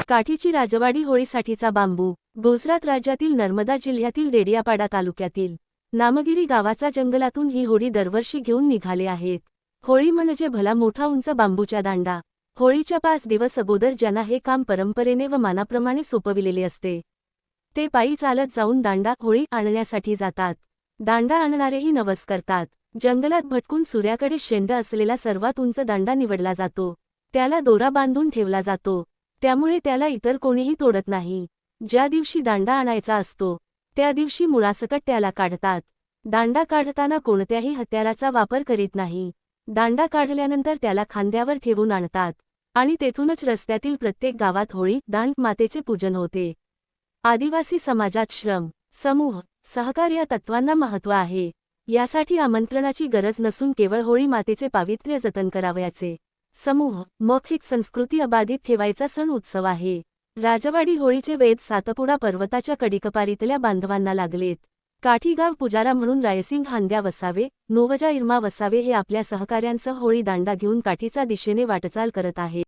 काठीची राजवाडी होळीसाठीचा बांबू। गुजरात राज्यातील नर्मदा जिल्ह्यातील डेडियापाडा तालुक्यातील नामगिरी गावाचा जंगलातून ही होळी दरवर्षी घेऊन निघाले आहेत। होळी म्हणजे भला मोठा उंच बांबूचा दांडा। होळीच्या 5 दिवस अगोदर ज्यांना हे काम परंपरेने व मानाप्रमाणे सोपविलेले असते ते पायी चालत जाऊन दांडा होळी आणण्यासाठी जातात। दांडा आणणारेही नवस करतात। जंगलात भटकून सूर्याकडे शेंड असलेला सर्वात उंच दांडा निवडला जातो। त्याला दोरा बांधून ठेवला जातो, त्यामुळे त्याला इतर कोणीही तोडत नाही। ज्या दिवशी दांडा आणायचा असतो त्या दिवशी मुळासकट त्याला काढतात। दांडा काढताना कोणत्याही हत्याराचा वापर करीत नाही। दांडा काढल्यानंतर त्याला खांद्यावर ठेवून आणतात आणि तेथूनच रस्त्यातील प्रत्येक गावात होळी दांड मातेचे पूजन होते। आदिवासी समाजात श्रम, समूह, सहकार या तत्वांना महत्त्व आहे। यासाठी आमंत्रणाची गरज नसून केवळ होळी मातेचे पावित्र्य जतन करावयाचे समूह, मौखिक संस्कृती अबाधित ठेवायचा सण उत्सव आहे। राजवाडी होळीचे वेध सातपुडा पर्वताच्या कडिकपारीतल्या बांधवांना लागलेत। काठीगाव पुजारा म्हणून रायसिंग हांद्या वसावे, नोवजा इर्मा वसावे हे आपल्या सहकाऱ्यांसह होळी दांडा घेऊन काठीचा दिशेने वाटचाल करत आहेत।